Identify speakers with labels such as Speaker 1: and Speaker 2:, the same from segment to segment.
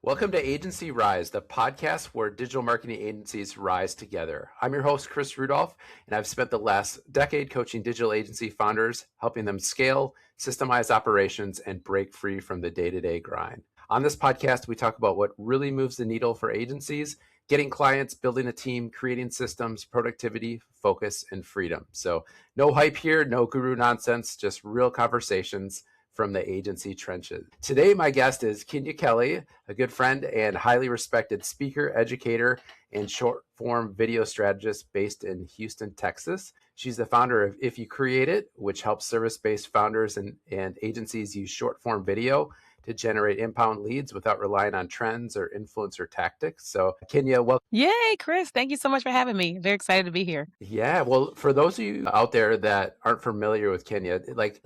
Speaker 1: Welcome to AgencyRise, the podcast where digital marketing agencies rise together. I'm your host, Chris Rudolph, and I've spent the last decade coaching digital agency founders, helping them scale, systemize operations, and break free from the day-to-day grind. On this podcast, we talk about what really moves the needle for agencies, getting clients, building a team, creating systems, productivity, focus, and freedom. So no hype here, no guru nonsense, just real conversations from the agency trenches. Today, my guest is Keenya Kelly, a good friend and highly respected speaker, educator, and short-form video strategist based in Houston, Texas. She's the founder of If You Create It, which helps service-based founders and agencies use short-form video to generate inbound leads without relying on trends or influencer tactics. So, Keenya, welcome.
Speaker 2: Yay, Chris. Thank you so much for having me. Very excited to be here.
Speaker 1: Yeah, well, for those of you out there that aren't familiar with Keenya,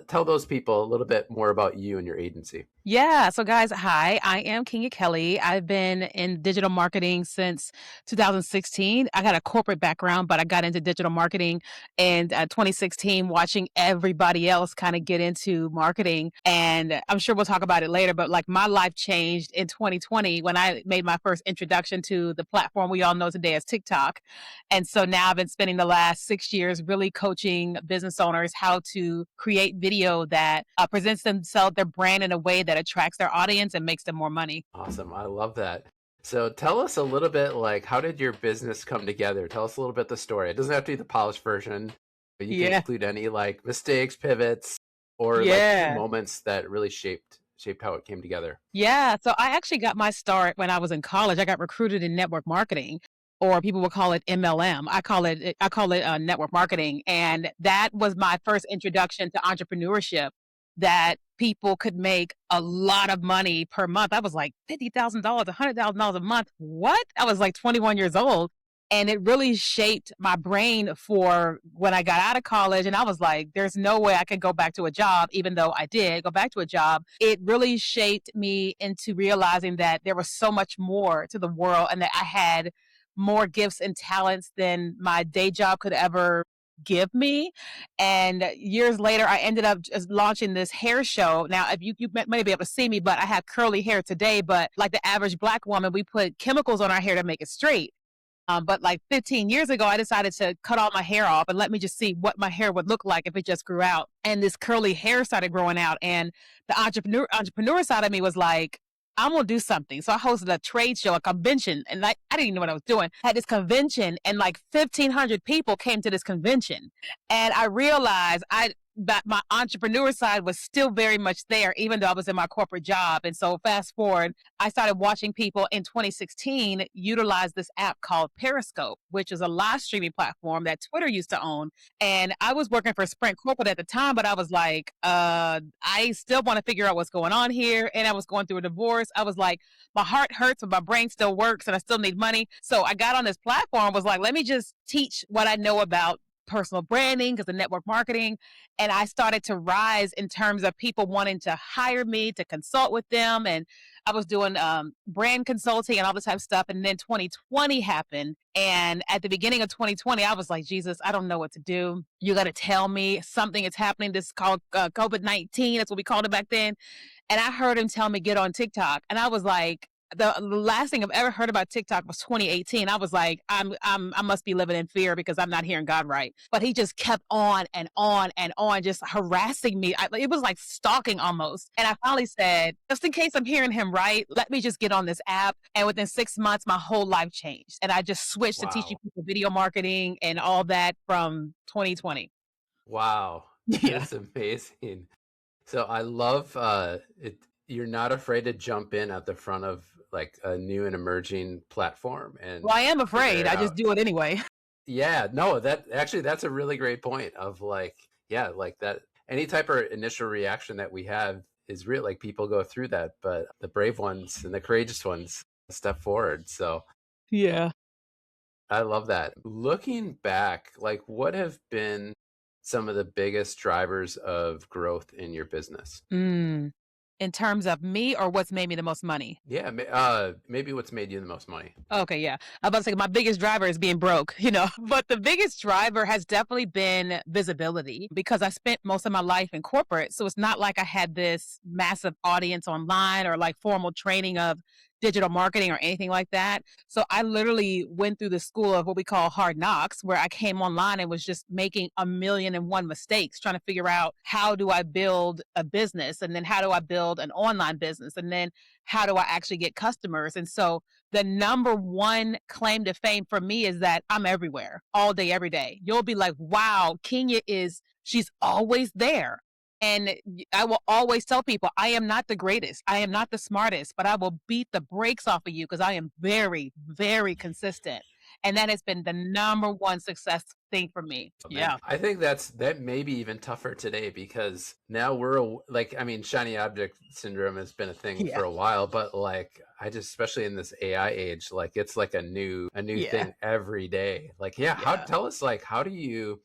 Speaker 1: tell those people a little bit more about you and your agency.
Speaker 2: Yeah. So guys, hi, I am Keenya Kelly. I've been in digital marketing since 2016. I got a corporate background, but I got into digital marketing in 2016, watching everybody else kind of get into marketing. And I'm sure we'll talk about it later, but like my life changed in 2020 when I made my first introduction to the platform we all know today as TikTok. And so now I've been spending the last 6 years really coaching business owners how to create video that presents themselves, their brand in a way that attracts their audience and makes them more money.
Speaker 1: Awesome. I love that. So tell us a little bit, how did your business come together? Tell us a little bit the story. It doesn't have to be the polished version, but you can include any mistakes, pivots, or moments that really shaped how it came together.
Speaker 2: Yeah. So I actually got my start when I was in college. I got recruited in network marketing, or people will call it MLM. I call it network marketing. And that was my first introduction to entrepreneurship, that people could make a lot of money per month. I was like $50,000, $100,000 a month. What? I was like 21 years old. And it really shaped my brain for when I got out of college. And I was like, there's no way I could go back to a job, even though I did go back to a job. It really shaped me into realizing that there was so much more to the world and that I had more gifts and talents than my day job could ever give me. And years later, I ended up just launching this hair show. Now, if you may be able to see me, but I have curly hair today. But like the average Black woman, we put chemicals on our hair to make it straight. But like 15 years ago, I decided to cut all my hair off and let me just see what my hair would look like if it just grew out. And this curly hair started growing out. And the entrepreneur side of me was like, I'm going to do something. So I hosted a trade show, a convention, and I didn't even know what I was doing. I had this convention and like 1,500 people came to this convention. And I realized that my entrepreneur side was still very much there, even though I was in my corporate job. And so fast forward, I started watching people in 2016 utilize this app called Periscope, which is a live streaming platform that Twitter used to own. And I was working for Sprint Corporate at the time, but I was like, I still want to figure out what's going on here. And I was going through a divorce. I was like, my heart hurts, but my brain still works and I still need money. So I got on this platform, was like, let me just teach what I know about personal branding, because the network marketing. And I started to rise in terms of people wanting to hire me to consult with them. And I was doing brand consulting and all this type of stuff. And then 2020 happened. And at the beginning of 2020, I was like, Jesus, I don't know what to do. You got to tell me something is happening. This is called COVID-19. That's what we called it back then. And I heard him tell me, get on TikTok. And I was like, the last thing I've ever heard about TikTok was 2018. I was like, I must be living in fear because I'm not hearing God right. But he just kept on and on and on, just harassing me. It was like stalking almost. And I finally said, just in case I'm hearing him right, let me just get on this app. And within 6 months, my whole life changed. And I just switched to teaching people video marketing and all that from 2020.
Speaker 1: Wow.
Speaker 2: Yeah.
Speaker 1: That's amazing. So I love it. You're not afraid to jump in at the front of a new and emerging platform. And
Speaker 2: well, I am afraid. I just do it anyway.
Speaker 1: Yeah, no, that's a really great point of that any type of initial reaction that we have is real. Like people go through that, but the brave ones and the courageous ones step forward. So
Speaker 2: yeah,
Speaker 1: I love that. Looking back, what have been some of the biggest drivers of growth in your business?
Speaker 2: In terms of me or what's made me the most money?
Speaker 1: Yeah, maybe what's made you the most money.
Speaker 2: Okay, yeah. I'm about to say my biggest driver is being broke, but the biggest driver has definitely been visibility, because I spent most of my life in corporate. So it's not like I had this massive audience online or like formal training of digital marketing or anything like that. So I literally went through the school of what we call hard knocks, where I came online and was just making a million and one mistakes, trying to figure out how do I build a business, and then how do I build an online business, and then how do I actually get customers. And so the number one claim to fame for me is that I'm everywhere all day, every day. You'll be like, wow, she's always there. And I will always tell people, I am not the greatest. I am not the smartest, but I will beat the brakes off of you because I am very, very consistent. And that has been the number one success thing for me.
Speaker 1: Oh, man,
Speaker 2: Yeah.
Speaker 1: I think that may be even tougher today because now like, I mean, shiny object syndrome has been a thing
Speaker 2: Yeah.
Speaker 1: for a while, but like, especially in this AI age, like it's like a new
Speaker 2: Yeah.
Speaker 1: thing every day. Like,
Speaker 2: Yeah.
Speaker 1: tell us, like, how do you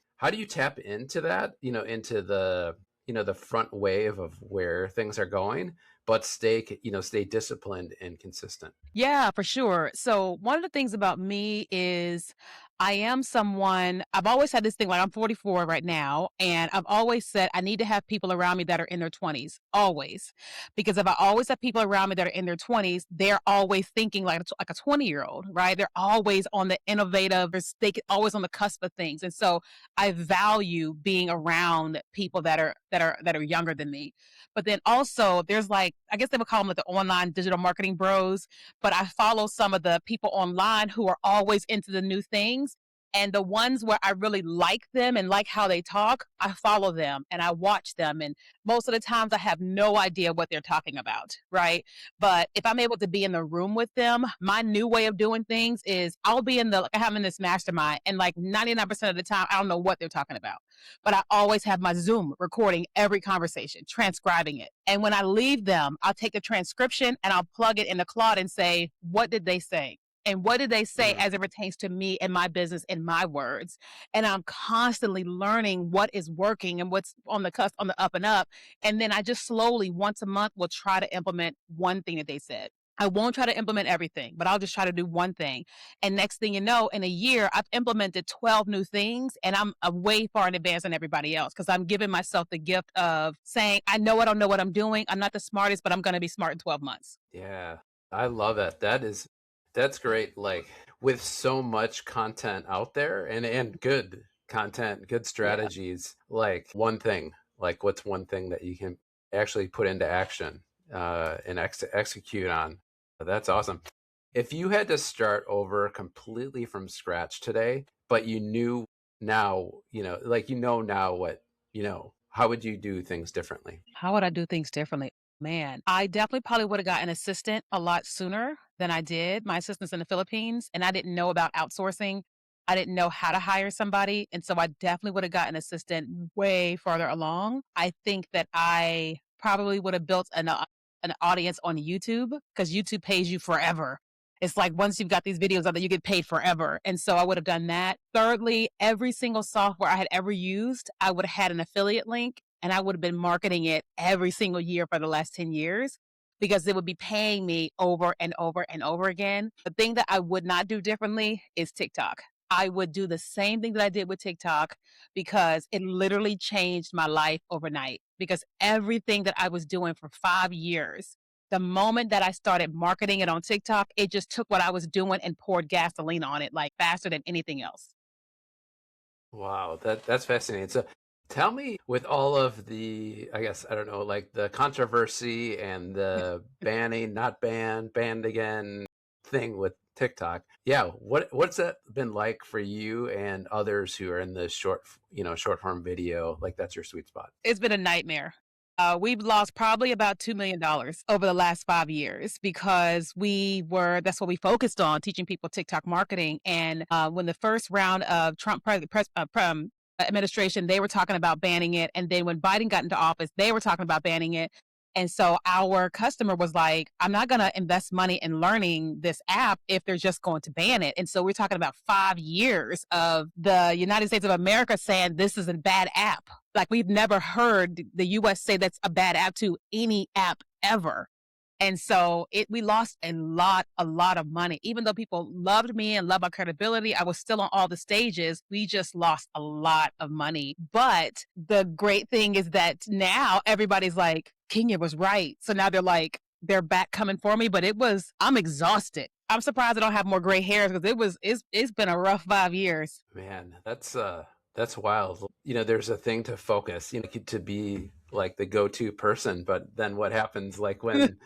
Speaker 1: tap into that, into the front wave of where things are going, but stay disciplined and consistent.
Speaker 2: Yeah, for sure. So one of the things about me is I am someone, I've always had this thing, like I'm 44 right now, and I've always said I need to have people around me that are in their 20s, always. Because if I always have people around me that are in their 20s, they're always thinking like a 20-year-old, right? They're always on the innovative, always on the cusp of things. And so I value being around people that are younger than me. But then also there's like, I guess they would call them like the online digital marketing bros, but I follow some of the people online who are always into the new things. And the ones where I really like them and like how they talk, I follow them and I watch them. And most of the times I have no idea what they're talking about, right? But if I'm able to be in the room with them, my new way of doing things is I'll be like I have in this mastermind, and like 99% of the time, I don't know what they're talking about. But I always have my Zoom recording every conversation, transcribing it. And when I leave them, I'll take the transcription and I'll plug it in the cloud and say, what did they say? And what did they say
Speaker 1: Mm.
Speaker 2: as it pertains to me and my business and my words? And I'm constantly learning what is working and what's on the cusp, on the up and up. And then I just slowly, once a month, will try to implement one thing that they said. I won't try to implement everything, but I'll just try to do one thing. And next thing you know, in a year, I've implemented 12 new things, and I'm way far in advance than everybody else because I'm giving myself the gift of saying, I know I don't know what I'm doing. I'm not the smartest, but I'm going to be smart in 12 months.
Speaker 1: Yeah, I love that. That's great. Like, with so much content out there, and good content, good
Speaker 2: Yeah.
Speaker 1: strategies, like one thing, like what's one thing that you can actually put into action, and execute on. That's awesome. If you had to start over completely from scratch today, but you knew now, like now what, how would you do things differently?
Speaker 2: How would I do things differently? Man, I definitely probably would have got an assistant a lot sooner than I did. My assistant's in the Philippines, and I didn't know about outsourcing. I didn't know how to hire somebody. And so I definitely would have got an assistant way farther along. I think that I probably would have built an audience on YouTube because YouTube pays you forever. It's like once you've got these videos up there, you get paid forever. And so I would have done that. Thirdly, every single software I had ever used, I would have had an affiliate link, and I would have been marketing it every single year for the last 10 years because it would be paying me over and over and over again. The thing that I would not do differently is TikTok. I would do the same thing that I did with TikTok because it literally changed my life overnight. Because everything that I was doing for 5 years, the moment that I started marketing it on TikTok, it just took what I was doing and poured gasoline on it like faster than anything else.
Speaker 1: Wow, that's fascinating. So tell me, with all of the, I guess, I don't know, like the controversy and the banning, not banned, banned again thing with TikTok. Yeah, what's that been like for you and others who are in the short form video? Like, that's your sweet spot.
Speaker 2: It's been a nightmare. We've lost probably about $2 million over the last 5 years because that's what we focused on, teaching people TikTok marketing. And when the first round of Trump administration, they were talking about banning it. And then when Biden got into office, they were talking about banning it. And so our customer was like, I'm not going to invest money in learning this app if they're just going to ban it. And so we're talking about 5 years of the United States of America saying this is a bad app. Like, we've never heard the US say that's a bad app to any app ever. And so we lost a lot of money. Even though people loved me and loved my credibility, I was still on all the stages. We just lost a lot of money. But the great thing is that now everybody's like, Kenya was right. So now they're like, their back coming for me, but I'm exhausted. I'm surprised I don't have more gray hairs because it's been a rough 5 years.
Speaker 1: Man, that's wild. There's a thing to focus, to be like the go-to person, but then what happens like when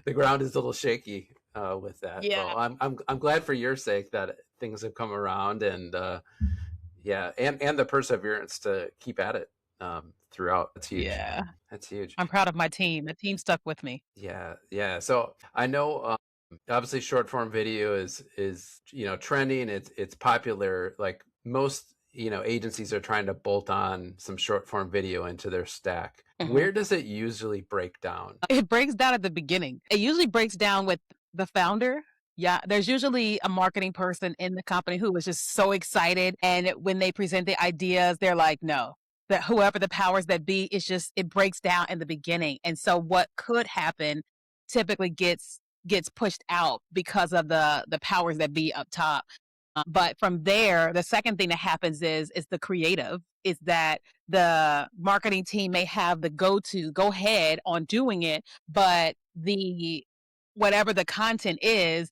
Speaker 1: the ground is a little shaky with that.
Speaker 2: Yeah.
Speaker 1: Well, I'm glad for your sake that things have come around, and yeah, and the perseverance to keep at it throughout. That's huge.
Speaker 2: Yeah.
Speaker 1: That's huge.
Speaker 2: I'm proud of my team. The team stuck with me.
Speaker 1: Yeah, yeah. So I know obviously short form video is trending. It's popular. Like most agencies are trying to bolt on some short form video into their stack.
Speaker 2: Mhm.
Speaker 1: Where does it usually break down?
Speaker 2: It breaks down at the beginning. It usually breaks down with the founder. Yeah, there's usually a marketing person in the company who is just so excited. And when they present the ideas, they're like, no, that whoever the powers that be, it breaks down in the beginning. And so what could happen typically gets pushed out because of the powers that be up top. But from there, the second thing that happens is the creative, is that the marketing team may have the go ahead on doing it, but the whatever the content is,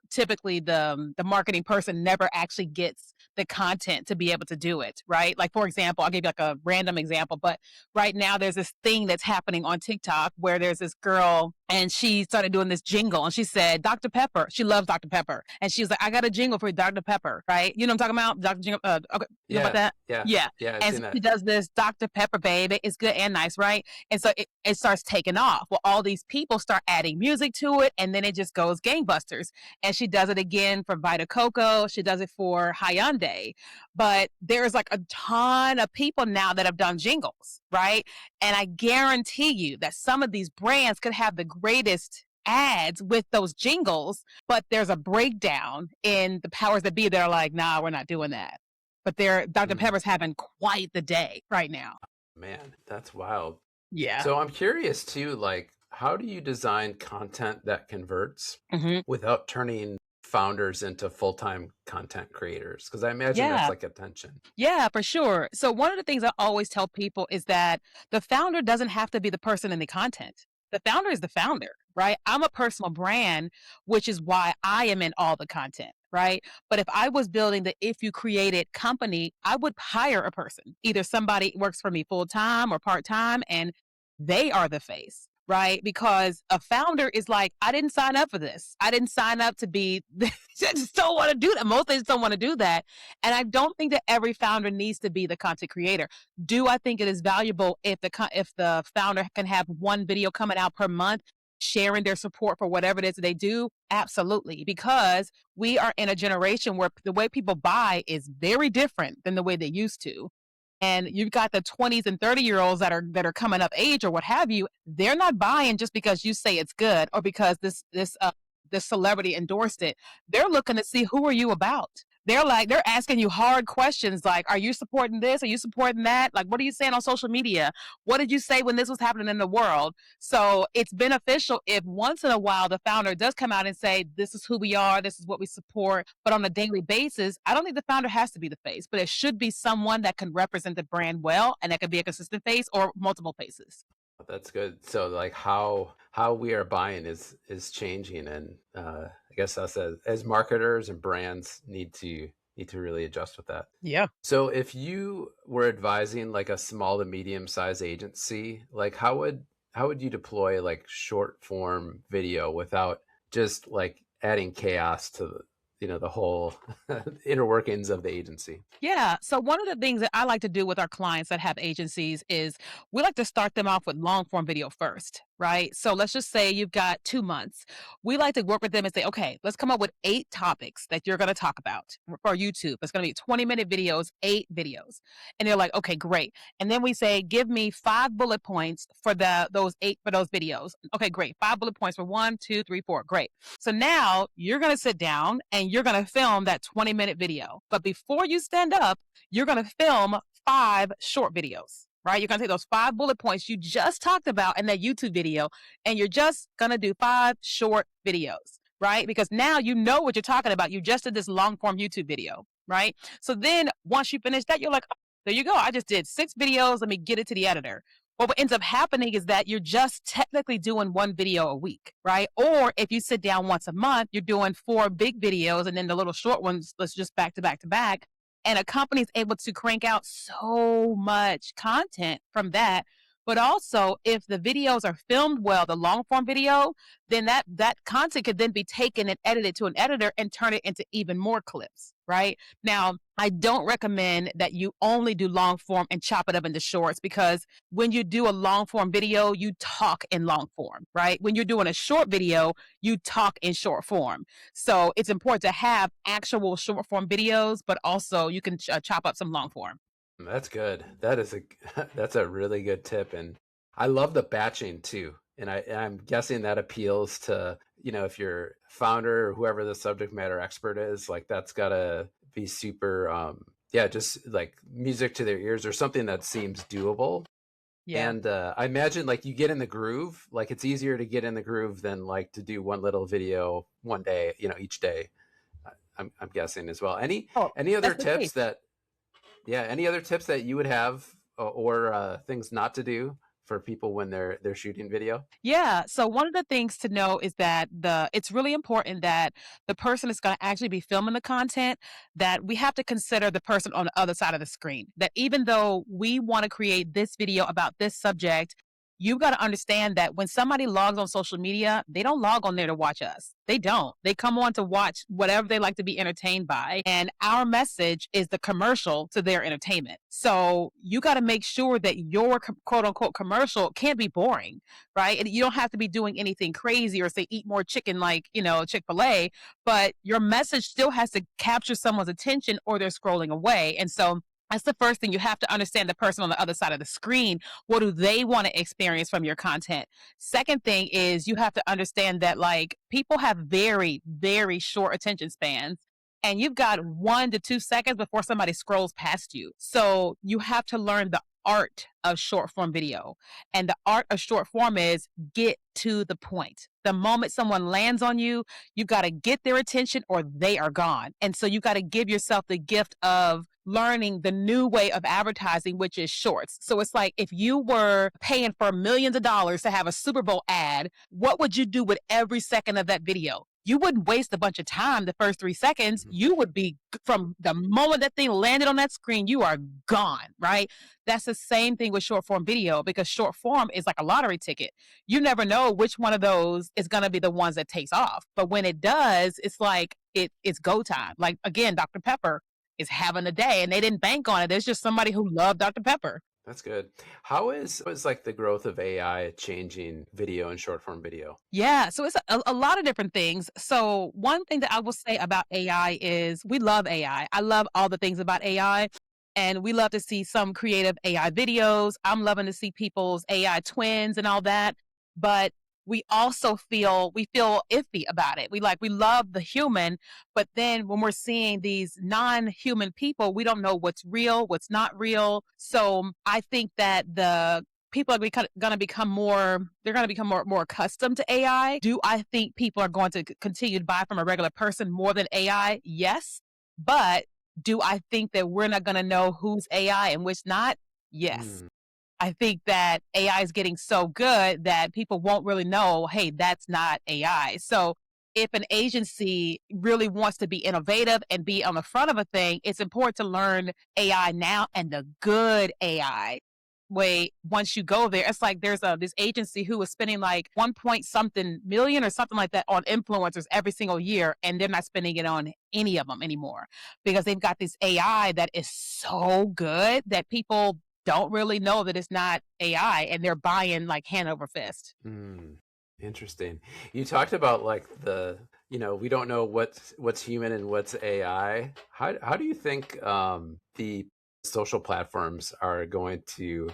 Speaker 2: typically the marketing person never actually gets the content to be able to do it, right? Like for example, I'll give you like a random example, but right now there's this thing that's happening on TikTok where there's this girl and she started doing this jingle and she said Dr. Pepper. She loves Dr. Pepper. And she was like, I got a jingle for Dr. Pepper, right? You know what I'm talking about? Dr. Jingle. Okay, you know about that?
Speaker 1: Yeah,
Speaker 2: Yeah.
Speaker 1: yeah. I've
Speaker 2: And
Speaker 1: seen
Speaker 2: so
Speaker 1: that.
Speaker 2: she does this Dr. Pepper, baby. It's good and nice, right? And so it starts taking off. Well, all these people start adding music to it, and then it just goes gangbusters. And she does it again for Vita Coco. She does it for Hyundai. But there's like a ton of people now that have done jingles, right? And I guarantee you that some of these brands could have the greatest ads with those jingles, but there's a breakdown in the powers that be. They're like, nah, we're not doing that. But Dr. Pepper's having quite the day right now.
Speaker 1: Man, that's wild.
Speaker 2: Yeah.
Speaker 1: So I'm curious too, like, how do you design content that converts without turning founders into full-time content creators? Because I imagine that's like a tension.
Speaker 2: Yeah, for sure. So one of the things I always tell people is that the founder doesn't have to be the person in the content. The founder is the founder, right? I'm a personal brand, which is why I am in all the content, right? But if I was building the If You Created company, I would hire a person. Either somebody works for me full time or part time, and they are the face, right? Because a founder is like, I didn't sign up for this. I didn't sign up to be, I just don't want to do that. Most things don't want to do that. And I don't think that every founder needs to be the content creator. Do I think it is valuable if the founder can have one video coming out per month, sharing their support for whatever it is that they do? Absolutely. Because we are in a generation where the way people buy is very different than the way they used to. And you've got the 20s and 30-year-olds that are coming of age or what have you. They're not buying just because you say it's good or because this celebrity endorsed it. They're looking to see, who are you about? They're asking you hard questions like, are you supporting this? Are you supporting that? Like, what are you saying on social media? What did you say when this was happening in the world? So it's beneficial if once in a while the founder does come out and say, this is who we are, this is what we support. But on a daily basis, I don't think the founder has to be the face, but it should be someone that can represent the brand well, and that could be a consistent face or multiple faces.
Speaker 1: That's good. So like how we are buying is changing, and I guess us as marketers and brands need to really adjust with that.
Speaker 2: Yeah.
Speaker 1: So if you were advising like a small to medium size agency, like how would you deploy like short form video without just like adding chaos to the whole inner workings of the agency?
Speaker 2: Yeah. So one of the things that I like to do with our clients that have agencies is we like to start them off with long form video first, right? So let's just say you've got 2 months. We like to work with them and say, okay, let's come up with 8 topics that you're going to talk about for YouTube. It's going to be 20-minute videos, 8 videos. And they're like, okay, great. And then we say, give me 5 bullet points for those videos. Okay, great. 5 bullet points for 1, 2, 3, 4. Great. So now you're going to sit down and you're going to film that 20-minute video. But before you stand up, you're going to film 5 short videos, right? You're going to take those 5 bullet points you just talked about in that YouTube video, and you're just going to do 5 short videos, right? Because now you know what you're talking about. You just did this long form YouTube video, right? So then once you finish that, you're like, oh, there you go. I just did 6 videos. Let me get it to the editor. what ends up happening is that you're just technically doing one video a week, right? Or if you sit down once a month, you're doing 4 big videos and then the little short ones, let's just back to back to back. And a company is able to crank out so much content from that. But also, if the videos are filmed well, the long form video, then that content could then be taken and edited to an editor and turn it into even more clips, right? Now, I don't recommend that you only do long form and chop it up into shorts, because when you do a long form video, you talk in long form, right? When you're doing a short video, you talk in short form. So it's important to have actual short form videos, but also you can chop up some long form.
Speaker 1: That's good. That is that's a really good tip, and I love the batching too. And I'm guessing that appeals to, if you're founder or whoever the subject matter expert is, like that's gotta be super, yeah, just like music to their ears or something that seems doable.
Speaker 2: Yeah.
Speaker 1: And I imagine like you get in the groove, like it's easier to get in the groove than like to do one little video one day, each day. I'm guessing as well.
Speaker 2: Oh,
Speaker 1: Any other
Speaker 2: that's the case.
Speaker 1: tips that yeah, any other tips that you would have, or things not to do for people when they're shooting video?
Speaker 2: Yeah. So one of the things to know is that it's really important that the person is going to actually be filming the content, that we have to consider the person on the other side of the screen. That even though we want to create this video about this subject, you've got to understand that when somebody logs on social media, they don't log on there to watch us. They don't. They come on to watch whatever they like to be entertained by. And our message is the commercial to their entertainment. So you got to make sure that your quote unquote commercial can't be boring, right? And you don't have to be doing anything crazy or say eat more chicken like, Chick-fil-A, but your message still has to capture someone's attention or they're scrolling away. And so that's the first thing. You have to understand the person on the other side of the screen. What do they want to experience from your content? Second thing is you have to understand that like people have very, very short attention spans. And you've got 1 to 2 seconds before somebody scrolls past you. So you have to learn the art of short form video. And the art of short form is get to the point. The moment someone lands on you, you got to get their attention or they are gone. And so you got to give yourself the gift of learning the new way of advertising, which is shorts. So it's like if you were paying for millions of dollars to have a Super Bowl ad, what would you do with every second of that video? You wouldn't waste a bunch of time the first 3 seconds. You would be, from the moment that thing landed on that screen, you are gone, right? That's the same thing with short form video, because short form is like a lottery ticket. You never know which one of those is going to be the ones that takes off. But when it does, it's like it's go time. Like again, Dr. Pepper is having a day and they didn't bank on it. There's just somebody who loved Dr. Pepper.
Speaker 1: That's good. How is like the growth of AI changing video and short form video?
Speaker 2: Yeah, so it's a lot of different things. So one thing that I will say about AI is we love AI. I love all the things about AI. And we love to see some creative AI videos. I'm loving to see people's AI twins and all that. But we also feel iffy about it. We love the human, but then when we're seeing these non-human people, we don't know what's real, what's not real. So I think that the people are going to become more accustomed to AI. Do I think people are going to continue to buy from a regular person more than AI? Yes. But do I think that we're not going to know who's AI and which not? Yes.
Speaker 1: Mm,
Speaker 2: I think that AI is getting so good that people won't really know, hey, that's not AI. So if an agency really wants to be innovative and be on the front of a thing, it's important to learn AI now, and the good AI. Wait, once you go there, it's like there's this agency who is spending like 1 point something million or something like that on influencers every single year, and they're not spending it on any of them anymore because they've got this AI that is so good that people don't really know that it's not AI, and they're buying like hand over fist.
Speaker 1: mm, interesting. You talked about like we don't know what's human and what's AI. How do you think the social platforms are going to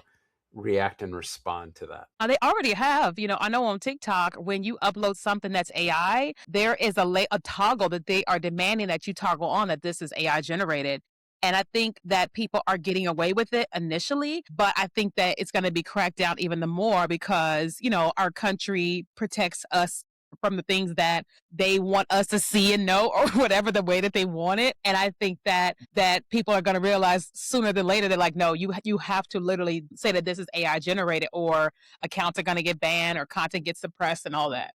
Speaker 1: react and respond to that?
Speaker 2: They already have, I know on TikTok, when you upload something that's AI, there is a toggle that they are demanding that you toggle on that this is AI generated. And I think that people are getting away with it initially, but I think that it's going to be cracked down even more because, our country protects us from the things that they want us to see and know, or whatever the way that they want it. And I think that people are going to realize sooner than later, they're like, no, you have to literally say that this is AI generated, or accounts are going to get banned, or content gets suppressed, and all that.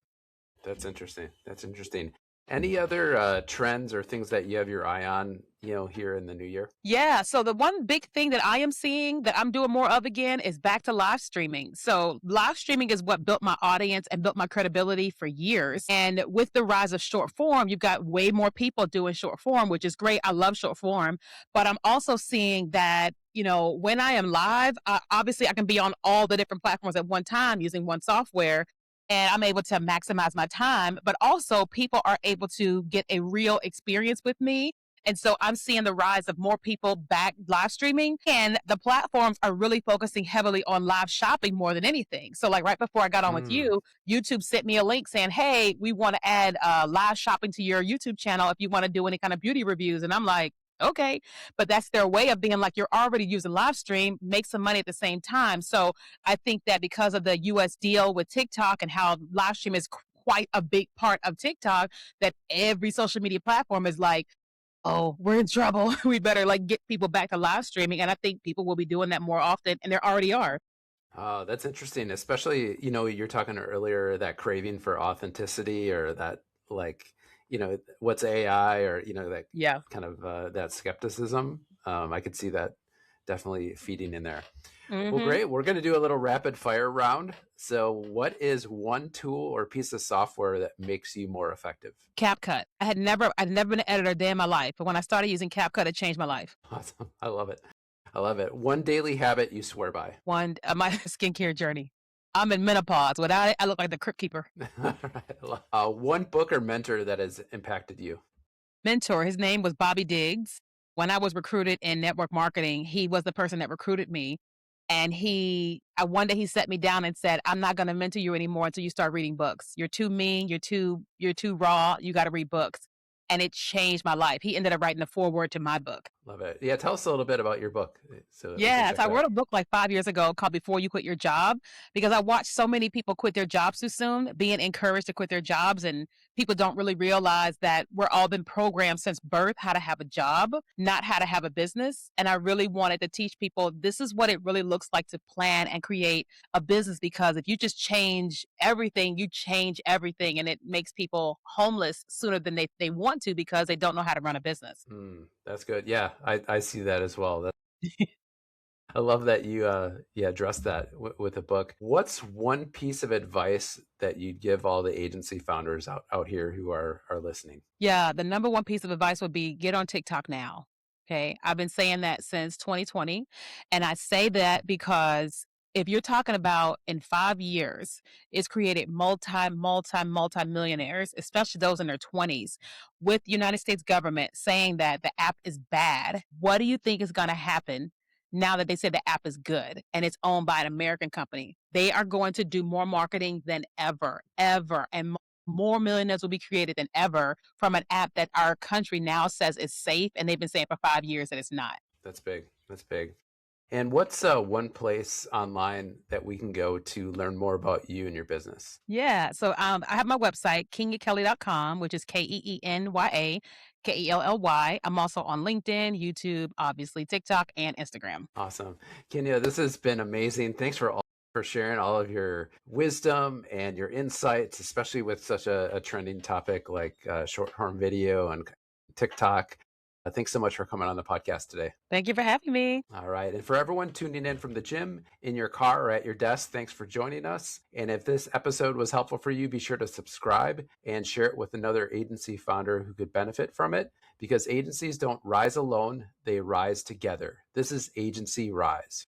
Speaker 1: That's interesting. That's interesting. Any other trends or things that you have your eye on, here in the new year?
Speaker 2: Yeah. So the one big thing that I am seeing that I'm doing more of again is back to live streaming. So live streaming is what built my audience and built my credibility for years. And with the rise of short form, you've got way more people doing short form, which is great. I love short form, but I'm also seeing that, when I am live, obviously I can be on all the different platforms at one time using one software, and I'm able to maximize my time, but also people are able to get a real experience with me. And so I'm seeing the rise of more people back live streaming, and the platforms are really focusing heavily on live shopping more than anything. So like right before I got on with
Speaker 1: Mm.
Speaker 2: you, YouTube sent me a link saying, hey, we want to add live shopping to your YouTube channel if you want to do any kind of beauty reviews. And I'm like, okay, but that's their way of being like, you're already using live stream, make some money at the same time. So I think that because of the US deal with TikTok and how live stream is quite a big part of TikTok, that every social media platform is like, oh, we're in trouble. We better like get people back to live streaming. And I think people will be doing that more often, and there already are.
Speaker 1: Oh, that's interesting. Especially, you're talking earlier, that craving for authenticity, or that, like, what's AI, or, that
Speaker 2: Yeah.
Speaker 1: kind of that skepticism. I could see that definitely feeding in there. Well,
Speaker 2: Mm-hmm.
Speaker 1: great. We're going to do a little rapid fire round. So, what is one tool or piece of software that makes you more effective?
Speaker 2: CapCut. I'd never been an editor a day in my life, but when I started using CapCut, it changed my life.
Speaker 1: Awesome. I love it. I love it. One daily habit you swear by.
Speaker 2: One, my skincare journey. I'm in menopause. Without it, I look like the Crypt Keeper.
Speaker 1: All right. One book or mentor that has impacted you.
Speaker 2: Mentor, his name was Bobby Diggs. When I was recruited in network marketing, he was the person that recruited me. And one day he set me down and said, I'm not going to mentor you anymore until you start reading books. You're too mean. You're too raw. You got to read books. And it changed my life. He ended up writing the foreword to my book.
Speaker 1: Love it. Yeah, tell us a little bit about your book so that we can
Speaker 2: Yes,
Speaker 1: check
Speaker 2: I
Speaker 1: it out.
Speaker 2: wrote a book like 5 years ago called Before You Quit Your Job, because I watched so many people quit their jobs too soon, being encouraged to quit their jobs. And people don't really realize that we're all been programmed since birth how to have a job, not how to have a business. And I really wanted to teach people this is what it really looks like to plan and create a business, because if you just change everything, you change everything. And it makes people homeless sooner than they want to, because they don't know how to run a business.
Speaker 1: That's good. Yeah, I see that as well. I love that you addressed that with a book. What's one piece of advice that you'd give all the agency founders out here who are listening?
Speaker 2: Yeah, the number one piece of advice would be get on TikTok now. Okay. I've been saying that since 2020. And I say that because if you're talking about in 5 years, it's created multi millionaires, especially those in their 20s, with the United States government saying that the app is bad. What do you think is going to happen now that they say the app is good and it's owned by an American company? They are going to do more marketing than ever, ever. And more millionaires will be created than ever from an app that our country now says is safe, and they've been saying for 5 years that it's not.
Speaker 1: That's big. That's big. And what's one place online that we can go to learn more about you and your business?
Speaker 2: Yeah. So I have my website, KeenyaKelly.com, which is KeenyaKelly. I'm also on LinkedIn, YouTube, obviously TikTok, and Instagram.
Speaker 1: Awesome. Kenya, this has been amazing. Thanks for sharing all of your wisdom and your insights, especially with such a trending topic like short form video and TikTok. Thanks so much for coming on the podcast today.
Speaker 2: Thank you for having me.
Speaker 1: All right. And for everyone tuning in from the gym, in your car, or at your desk, thanks for joining us. And if this episode was helpful for you, be sure to subscribe and share it with another agency founder who could benefit from it, because agencies don't rise alone, they rise together. This is AgencyRise.